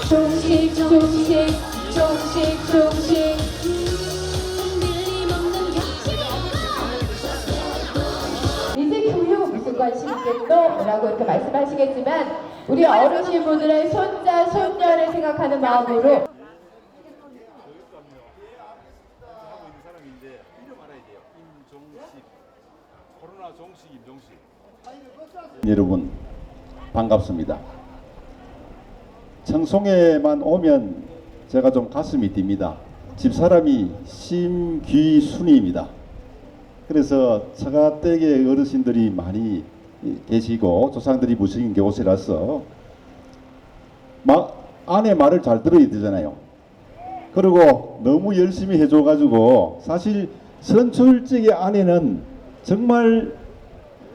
종식 종식 종식 종식 이제 교육 무슨 관심 있겠노? 라고 이렇게 말씀하시겠지만 우리 어르신분들의 손자 손녀를 생각하는 마음으로 여러분 반갑습니다. 청송에만 오면 제가 좀 가슴이 뜁니다. 집사람이 심귀순이입니다. 그래서 처가댁의 어르신들이 많이 계시고 조상들이 모신 곳이라서 아내 말을 잘 들어야 되잖아요. 그리고 너무 열심히 해줘가지고 사실 선출직의 아내는 정말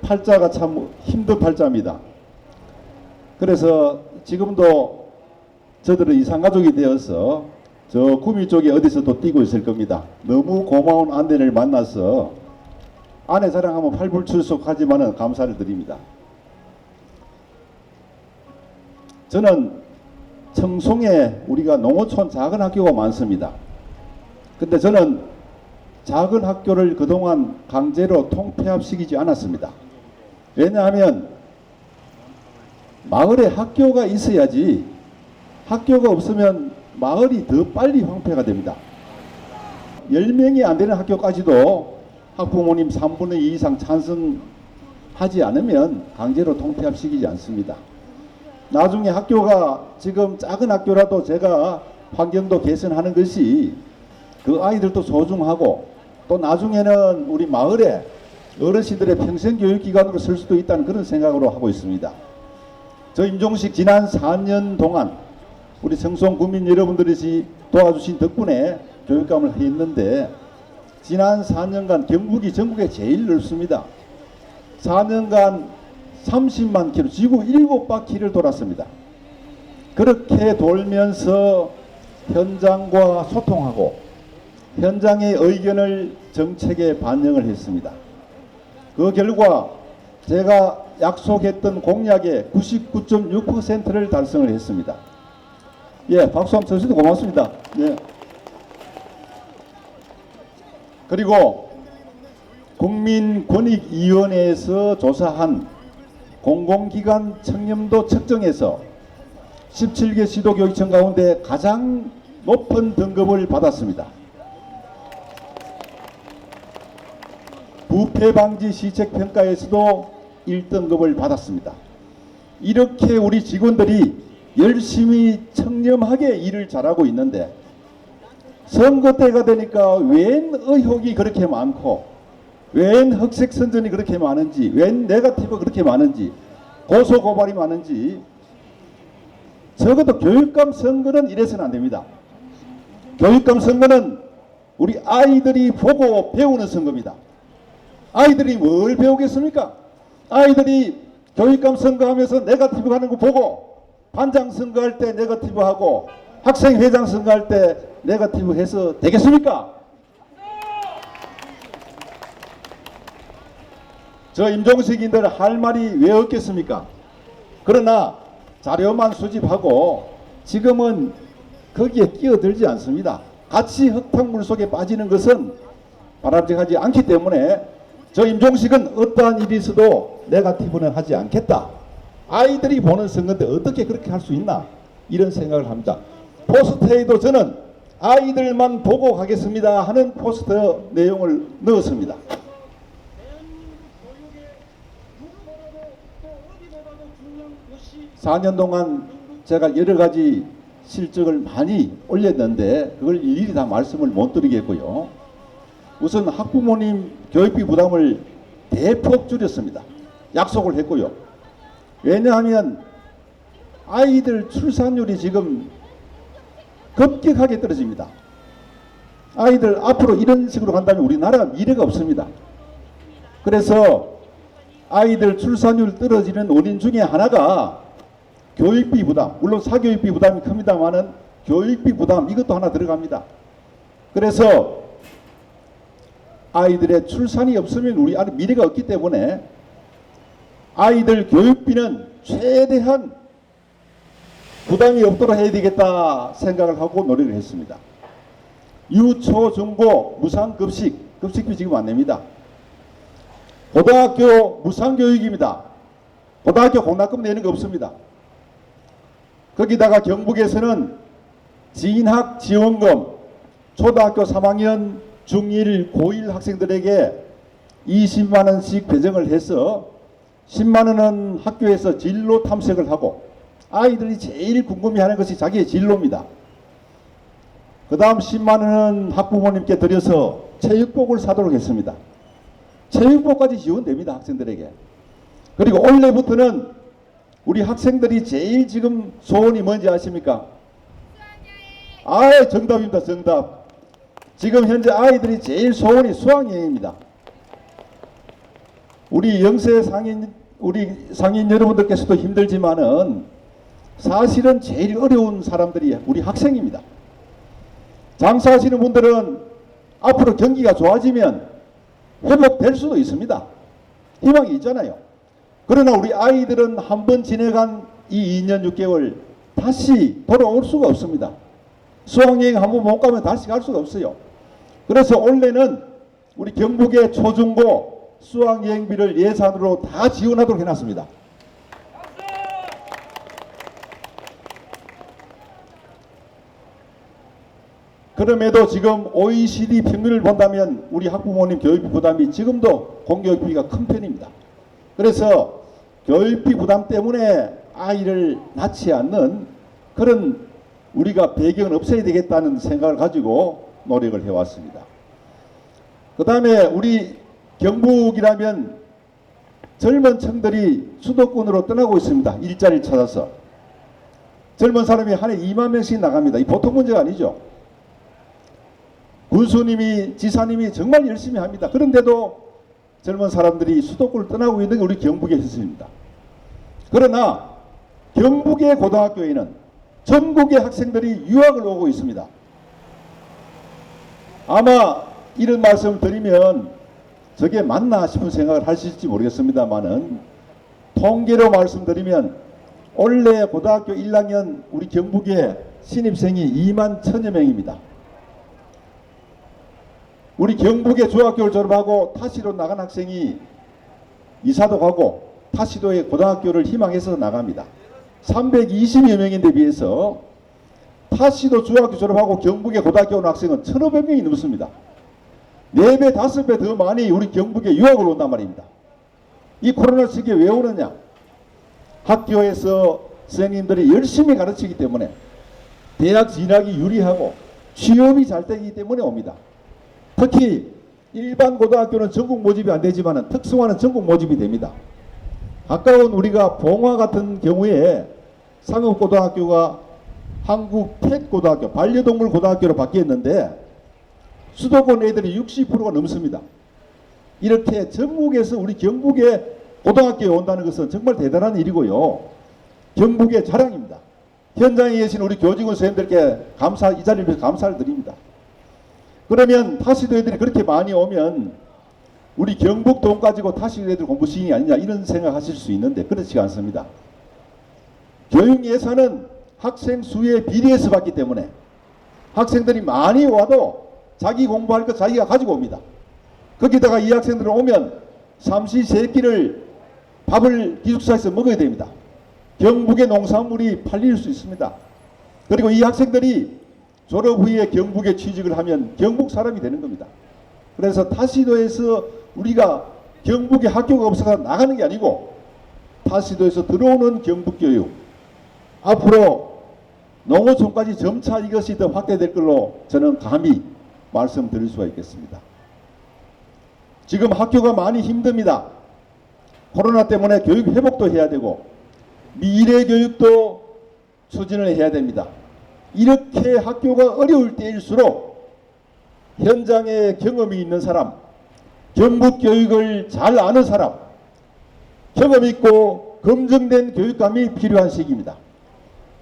팔자가 참 힘든 팔자입니다. 그래서 지금도 저들은 이산가족이 되어서 저 구미 쪽에 어디서도 뛰고 있을 겁니다. 너무 고마운 아내를 만나서 아내 자랑하면 팔불출석하지만은 감사를 드립니다. 저는 청송에 우리가 농어촌 작은 학교가 많습니다. 근데 저는 작은 학교를 그동안 강제로 통폐합시키지 않았습니다. 왜냐하면 마을에 학교가 있어야지 학교가 없으면 마을이 더 빨리 황폐가 됩니다. 10명이 안 되는 학교까지도 학부모님 3분의 2 이상 찬성하지 않으면 강제로 통폐합시키지 않습니다. 나중에 학교가 지금 작은 학교라도 제가 환경도 개선하는 것이 그 아이들도 소중하고 또 나중에는 우리 마을에 어르신들의 평생교육기관으로 설 수도 있다는 그런 생각으로 하고 있습니다. 저 임종식 지난 4년 동안 우리 청송 국민 여러분들이 도와주신 덕분에 교육감을 했는데 지난 4년간 경북이 전국에 제일 넓습니다. 4년간 30만 킬로, 지구 7바퀴를 돌았습니다. 그렇게 돌면서 현장과 소통하고 현장의 의견을 정책에 반영을 했습니다. 그 결과 제가 약속했던 공약의 99.6%를 달성을 했습니다. 예, 박수 한번 쳐주셔도 고맙습니다. 예. 그리고 국민권익위원회에서 조사한 공공기관 청렴도 측정에서 17개 시도교육청 가운데 가장 높은 등급을 받았습니다. 부패방지 시책평가에서도 1등급을 받았습니다. 이렇게 우리 직원들이 열심히 청렴하게 일을 잘하고 있는데 선거 때가 되니까 웬 의혹이 그렇게 많고 웬 흑색선전이 그렇게 많은지 웬 네거티브가 그렇게 많은지 고소고발이 많은지 적어도 교육감 선거는 이래서는 안 됩니다. 교육감 선거는 우리 아이들이 보고 배우는 선거입니다. 아이들이 뭘 배우겠습니까? 아이들이 교육감 선거하면서 네거티브 하는 거 보고 반장 선거할 때 네거티브 하고 학생회장 선거할 때 네거티브 해서 되겠습니까? 저 임종식인들 할 말이 왜 없겠습니까? 그러나 자료만 수집하고 지금은 거기에 끼어들지 않습니다. 같이 흙탕물 속에 빠지는 것은 바람직하지 않기 때문에 저 임종식은 어떠한 일이 있어도 네거티브는 하지 않겠다. 아이들이 보는 선거인데 어떻게 그렇게 할 수 있나 이런 생각을 합니다. 포스터에도 저는 아이들만 보고 가겠습니다 하는 포스터 내용을 넣었습니다. (4년) 동안 제가 여러 가지 실적을 많이 올렸는데 그걸 일일이 다 말씀을 못 드리겠고요. 우선 학부모님 교육비 부담을 대폭 줄였습니다. 약속을 했고요. 왜냐하면 아이들 출산율이 지금 급격하게 떨어집니다. 아이들 앞으로 이런 식으로 간다면 우리나라가 미래가 없습니다. 그래서 아이들 출산율 떨어지는 원인 중에 하나가 교육비 부담, 물론 사교육비 부담이 큽니다만은 교육비 부담 이것도 하나 들어갑니다. 그래서 아이들의 출산이 없으면 우리 안에 미래가 없기 때문에 아이들 교육비는 최대한 부담이 없도록 해야 되겠다 생각을 하고 노력을 했습니다. 유초 중고 무상급식, 급식비 지금 안 냅니다. 고등학교 무상교육입니다. 고등학교 공학금 내는 거 없습니다. 거기다가 경북에서는 진학 지원금 초등학교 3학년 중1 고1 학생들에게 20만 원씩 배정을 해서 10만 원은 학교에서 진로 탐색을 하고 아이들이 제일 궁금해하는 것이 자기의 진로입니다. 그 다음 10만 원은 학부모님께 드려서 체육복을 사도록 했습니다. 체육복까지 지원됩니다. 학생들에게. 그리고 올해부터는 우리 학생들이 제일 지금 소원이 뭔지 아십니까? 정답입니다. 정답. 지금 현재 아이들이 제일 소원이 수학여행입니다. 우리 영세 상인 여러분들께서도 힘들지만은 사실은 제일 어려운 사람들이 우리 학생입니다. 장사하시는 분들은 앞으로 경기가 좋아지면 회복될 수도 있습니다. 희망이 있잖아요. 그러나 우리 아이들은 한번 지내간 이 2년 6개월 다시 돌아올 수가 없습니다. 수학여행 한번 못 가면 다시 갈 수가 없어요. 그래서 올해는 우리 경북의 초중고 수학여행비를 예산으로 다 지원하도록 해놨습니다. 그럼에도 지금 OECD 평균을 본다면 우리 학부모님 교육비 부담이 지금도 공교육비가 큰 편입니다. 그래서 교육비 부담 때문에 아이를 낳지 않는 그런 우리가 배경을 없애야 되겠다는 생각을 가지고 노력을 해왔습니다. 그 다음에 우리 경북이라면 젊은 층들이 수도권으로 떠나고 있습니다. 일자리를 찾아서. 젊은 사람이 한 해 2만 명씩 나갑니다. 이 보통 문제가 아니죠. 군수님이 지사님이 정말 열심히 합니다. 그런데도 젊은 사람들이 수도권을 떠나고 있는 게 우리 경북의 현실입니다. 그러나 경북의 고등학교에는 전국의 학생들이 유학을 오고 있습니다. 아마 이런 말씀을 드리면 저게 맞나 싶은 생각을 하실지 모르겠습니다만은 통계로 말씀드리면 올해 고등학교 1학년 우리 경북의 신입생이 2만 1천여 명입니다. 우리 경북의 중학교를 졸업하고 타시로 나간 학생이 이사도 가고 타시도의 고등학교를 희망해서 나갑니다. 320여 명인데 비해서 타시도 중학교 졸업하고 경북의 고등학교 온 학생은 1,500명이 넘습니다. 4배, 5배 더 많이 우리 경북에 유학을 온단 말입니다. 이 코로나 시기에 왜 오느냐? 학교에서 선생님들이 열심히 가르치기 때문에 대학 진학이 유리하고 취업이 잘 되기 때문에 옵니다. 특히 일반 고등학교는 전국 모집이 안 되지만 특성화는 전국 모집이 됩니다. 가까운 우리가 봉화 같은 경우에 상업고등학교가 한국 펫고등학교, 반려동물 고등학교로 바뀌었는데 수도권 애들이 60%가 넘습니다. 이렇게 전국에서 우리 경북의 고등학교에 온다는 것은 정말 대단한 일이고요. 경북의 자랑입니다. 현장에 계신 우리 교직원 선생님들께 이 자리를 감사를 드립니다. 그러면 타시도 애들이 그렇게 많이 오면 우리 경북 돈 가지고 타시도 애들 공부시키는 게 아니냐 이런 생각하실 수 있는데 그렇지 않습니다. 교육 예산은 학생 수에 비례해서 받기 때문에 학생들이 많이 와도 자기 공부할 거 자기가 가지고 옵니다. 거기다가 이 학생들은 오면 삼시세끼를 밥을 기숙사에서 먹어야 됩니다. 경북의 농산물이 팔릴 수 있습니다. 그리고 이 학생들이 졸업 후에 경북에 취직을 하면 경북 사람이 되는 겁니다. 그래서 타시도에서 우리가 경북에 학교가 없어서 나가는 게 아니고 타시도에서 들어오는 경북교육 앞으로 농어촌까지 점차 이것이 더 확대될 걸로 저는 감히 말씀드릴 수가 있겠습니다. 지금 학교가 많이 힘듭니다. 코로나 때문에 교육 회복도 해야 되고 미래 교육도 추진을 해야 됩니다. 이렇게 학교가 어려울 때일수록 현장에 경험이 있는 사람, 경북 교육을 잘 아는 사람, 경험 있고 검증된 교육감이 필요한 시기입니다.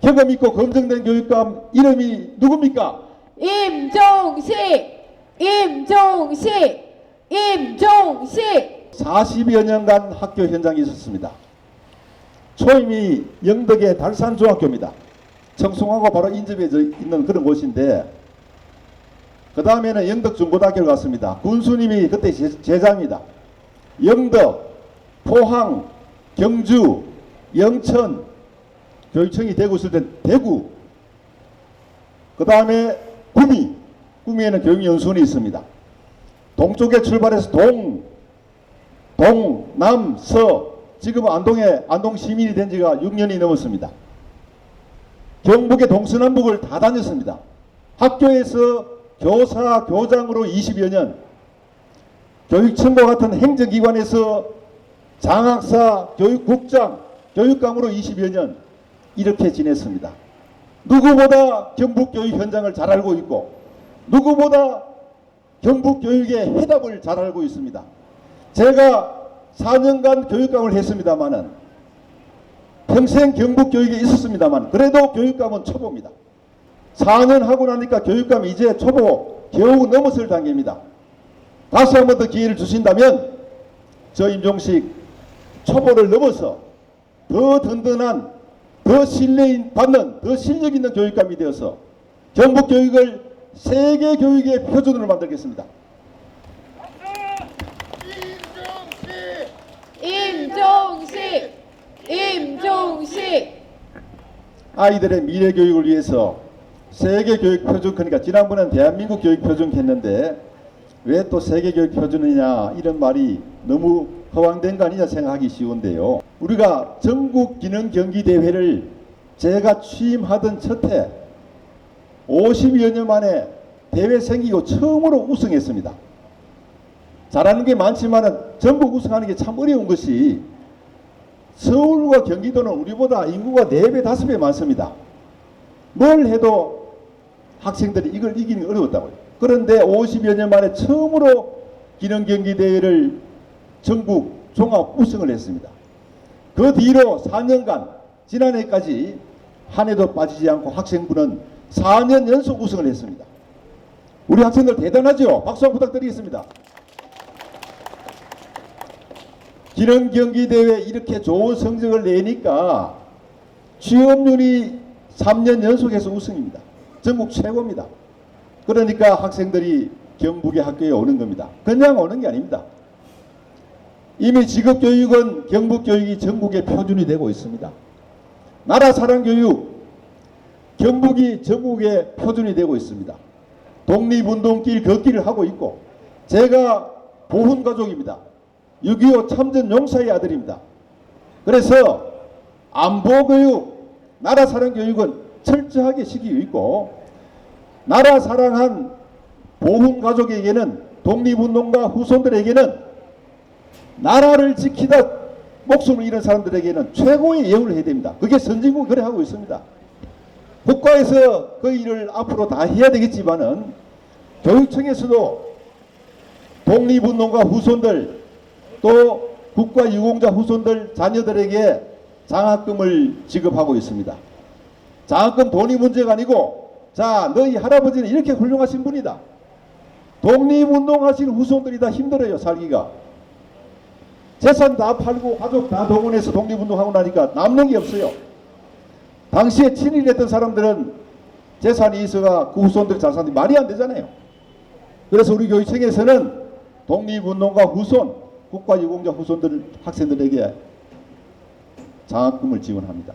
경험 있고 검증된 교육감 이름이 누굽니까? 임종식! 40여 년간 학교 현장에 있었습니다. 초임이 영덕의 달산중학교입니다. 청송하고 바로 인접해져 있는 그런 곳인데, 그 다음에는 영덕중고등학교를 갔습니다. 군수님이 그때 제자입니다. 영덕, 포항, 경주, 영천, 교육청이 대구 있을 때 대구, 그 다음에 구미에는 교육연수원이 있습니다. 동쪽에 출발해서 동, 남, 서, 지금 안동 시민이 된 지가 6년이 넘었습니다. 경북의 동서남북을 다 다녔습니다. 학교에서 교사, 교장으로 20여 년, 교육청과 같은 행정기관에서 장학사, 교육국장, 교육감으로 20여 년 이렇게 지냈습니다. 누구보다 경북교육 현장을 잘 알고 있고 누구보다 경북교육의 해답을 잘 알고 있습니다. 제가 4년간 교육감을 했습니다마는 평생 경북교육에 있었습니다만 그래도 교육감은 초보입니다. 4년 하고 나니까 교육감이 이제 초보 겨우 넘어설 단계입니다. 다시 한 번 더 기회를 주신다면 저 임종식 초보를 넘어서 더 든든한, 더 신뢰받는, 더 실력 있는 교육감이 되어서 경북교육을 세계 교육의 표준으로 만들겠습니다. 임종식 아이들의 미래 교육을 위해서 세계 교육 표준, 그러니까 지난번엔 대한민국 교육 표준 했는데 왜 또 세계 교육 표준이냐 이런 말이 너무 허황된 거 아니냐 생각하기 쉬운데요. 우리가 전국 기능 경기 대회를 제가 취임하던 첫해 50여 년 만에 대회 생기고 처음으로 우승했습니다. 잘하는 게 많지만은 전국 우승하는 게 참 어려운 것이 서울과 경기도는 우리보다 인구가 4배, 5배 많습니다. 뭘 해도 학생들이 이걸 이기는 어려웠다고요. 그런데 50여 년 만에 처음으로 기능 경기 대회를 전국 종합 우승을 했습니다. 그 뒤로 4년간 지난해까지 한 해도 빠지지 않고 학생부는 4년 연속 우승을 했습니다. 우리 학생들 대단하죠? 박수 한번 부탁드리겠습니다. 기능 경기 대회 이렇게 좋은 성적을 내니까 취업률이 3년 연속해서 우승입니다. 전국 최고입니다. 그러니까 학생들이 경북의 학교에 오는 겁니다. 그냥 오는 게 아닙니다. 이미 직업교육은 경북교육이 전국의 표준이 되고 있습니다. 나라사랑교육, 경북이 전국의 표준이 되고 있습니다. 독립운동길 걷기를 하고 있고 제가 보훈가족입니다. 6.25 참전 용사의 아들입니다. 그래서 안보교육, 나라사랑교육은 철저하게 시키고 있고 나라사랑한 보훈가족에게는 독립운동가 후손들에게는 나라를 지키다 목숨을 잃은 사람들에게는 최고의 예우를 해야 됩니다. 그게 선진국이 그래 하고 있습니다. 국가에서 그 일을 앞으로 다 해야 되겠지만은 교육청에서도 독립운동가 후손들 또 국가유공자 후손들 자녀들에게 장학금을 지급하고 있습니다. 장학금 돈이 문제가 아니고 자 너희 할아버지는 이렇게 훌륭하신 분이다. 독립운동하신 후손들이 다 힘들어요. 살기가. 재산 다 팔고 가족 다 동원해서 독립운동하고 나니까 남는 게 없어요. 당시에 친일했던 사람들은 재산이 있어가 그 후손들 자산이 말이 안 되잖아요. 그래서 우리 교육청에서는 독립운동가 후손 국가유공자 후손들 학생들에게 장학금을 지원합니다.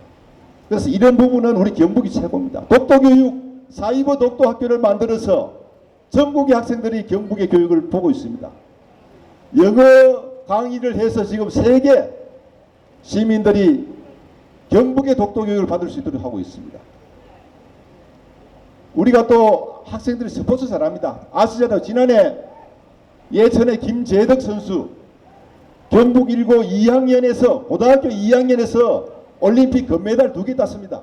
그래서 이런 부분은 우리 경북이 최고입니다. 독도교육 사이버 독도학교를 만들어서 전국의 학생들이 경북의 교육을 보고 있습니다. 영어 강의를 해서 지금 세계 시민들이 경북의 독도교육을 받을 수 있도록 하고 있습니다. 우리가 또 학생들이 스포츠 잘합니다. 아시잖아요. 지난해 예천의 김재덕 선수 경북 1고 2학년에서 고등학교 2학년에서 올림픽 금메달 2개 땄습니다.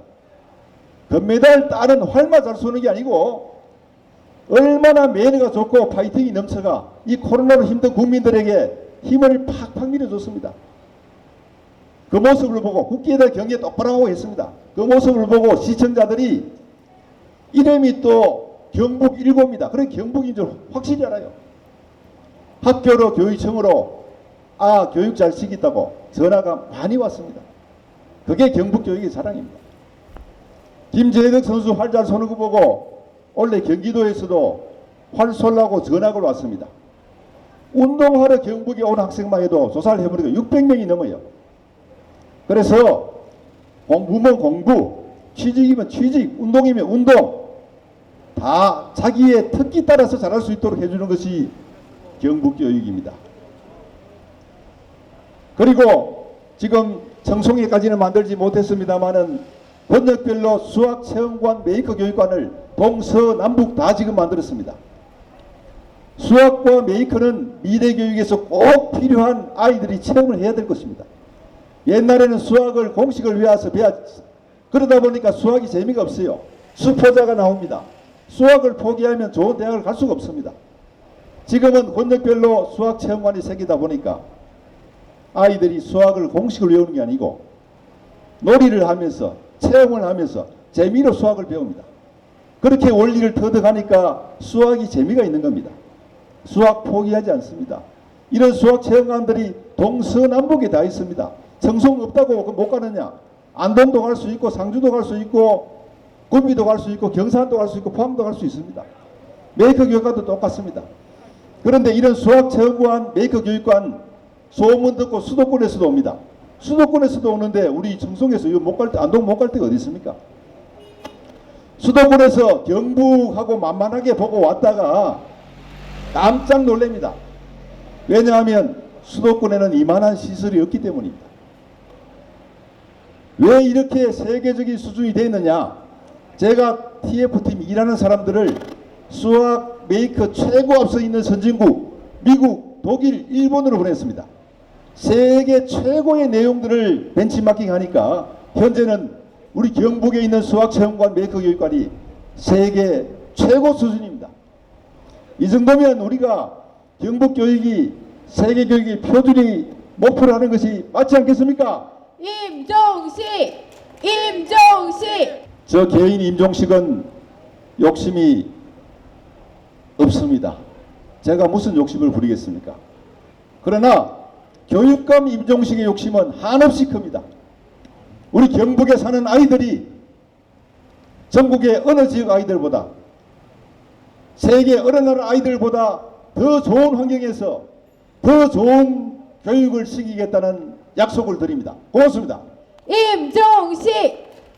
금메달 따는 활만 잘 쏘는 게 아니고 얼마나 매너가 좋고 파이팅이 넘쳐가 이 코로나로 힘든 국민들에게 힘을 팍팍 밀어줬습니다. 그 모습을 보고 국기에다 경기에 똑바로 하고 있습니다. 그 모습을 보고 시청자들이 이름이 또 경북 1고입니다. 그래 경북인 줄 확실히 알아요. 학교로 교육청으로 교육 잘 시켰다고 전화가 많이 왔습니다. 그게 경북 교육의 자랑입니다. 김재덕 선수 활 잘 쏘는 거 보고 원래 경기도에서도 활 쏘려고 전학을 왔습니다. 운동하러 경북에 온 학생만 해도 조사를 해보니까 600명이 넘어요. 그래서 공부면 공부, 취직이면 취직, 운동이면 운동, 다 자기의 특기 따라서 잘할 수 있도록 해주는 것이 경북교육입니다. 그리고 지금 청송에까지는 만들지 못했습니다만은 권역별로 수학체험관, 메이커 교육관을 동서남북 다 지금 만들었습니다. 수학과 메이커는 미래 교육에서 꼭 필요한 아이들이 체험을 해야 될 것입니다. 옛날에는 수학을 공식을 외워서 배웠, 그러다 보니까 수학이 재미가 없어요. 수포자가 나옵니다. 수학을 포기하면 좋은 대학을 갈 수가 없습니다. 지금은 권역별로 수학체험관이 생기다 보니까 아이들이 수학을 공식을 외우는 게 아니고 놀이를 하면서 체험을 하면서 재미로 수학을 배웁니다. 그렇게 원리를 터득하니까 수학이 재미가 있는 겁니다. 수학 포기하지 않습니다. 이런 수학체험관들이 동서남북에 다 있습니다. 청송 없다고 못 가느냐? 안동도 갈 수 있고 상주도 갈 수 있고 구미도 갈 수 있고 경산도 갈 수 있고 포항도 갈 수 있습니다. 메이커 교육관도 똑같습니다. 그런데 이런 수학체험관, 메이커 교육관 소문 듣고 수도권에서도 옵니다. 수도권에서도 오는데 우리 청송에서 이거 못 갈 때, 안동 못 갈 데가 어디 있습니까? 수도권에서 경북하고 만만하게 보고 왔다가 깜짝 놀랍니다. 왜냐하면 수도권에는 이만한 시설이 없기 때문입니다. 왜 이렇게 세계적인 수준이 되어 있느냐? 제가 TF팀 일하는 사람들을 수학 메이커 최고 앞서 있는 선진국 미국, 독일, 일본으로 보냈습니다. 세계 최고의 내용들을 벤치마킹 하니까 현재는 우리 경북에 있는 수학체험관 메이커 교육관이 세계 최고 수준입니다. 이 정도면 우리가 경북 교육이 세계 교육의 표준이 목표로 하는 것이 맞지 않겠습니까? 임종식! 임종식! 저 개인 임종식은 욕심이 없습니다. 제가 무슨 욕심을 부리겠습니까? 그러나 교육감 임종식의 욕심은 한없이 큽니다. 우리 경북에 사는 아이들이 전국의 어느 지역 아이들보다 세계 어느 나라 아이들보다 더 좋은 환경에서 더 좋은 교육을 시키겠다는 약속을 드립니다. 고맙습니다. 임종식!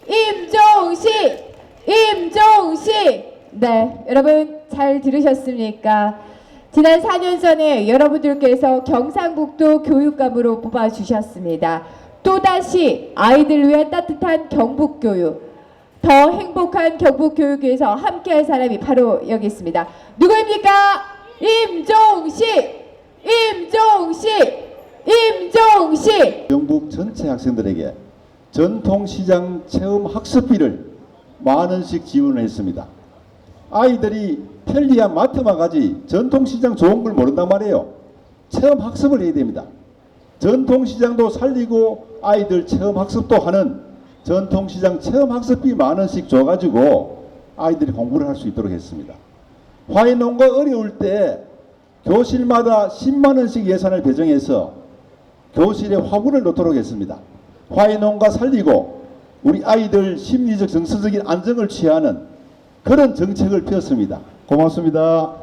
임종식! 임종식! 네, 여러분 잘 들으셨습니까? 지난 4년 전에 여러분들께서 경상북도 교육감으로 뽑아주셨습니다. 또다시 아이들 위한 따뜻한 경북교육, 더 행복한 경북교육에서 함께할 사람이 바로 여기 있습니다. 누구입니까? 임종식! 임종식! 임종식! 경북 전체 학생들에게 전통시장 체험 학습비를 만 원씩 지원했습니다. 아이들이 편리한 마트만 가지 전통시장 좋은 걸 모른단 말이에요. 체험 학습을 해야 됩니다. 전통시장도 살리고 아이들 체험 학습도 하는 전통시장 체험 학습비 만 원씩 줘가지고 아이들이 공부를 할 수 있도록 했습니다. 화훼농가 어려울 때 교실마다 10만 원씩 예산을 배정해서 교실에 화분을 놓도록 했습니다. 화훼농가 살리고 우리 아이들 심리적 정서적인 안정을 취하는 그런 정책을 펴었습니다. 고맙습니다.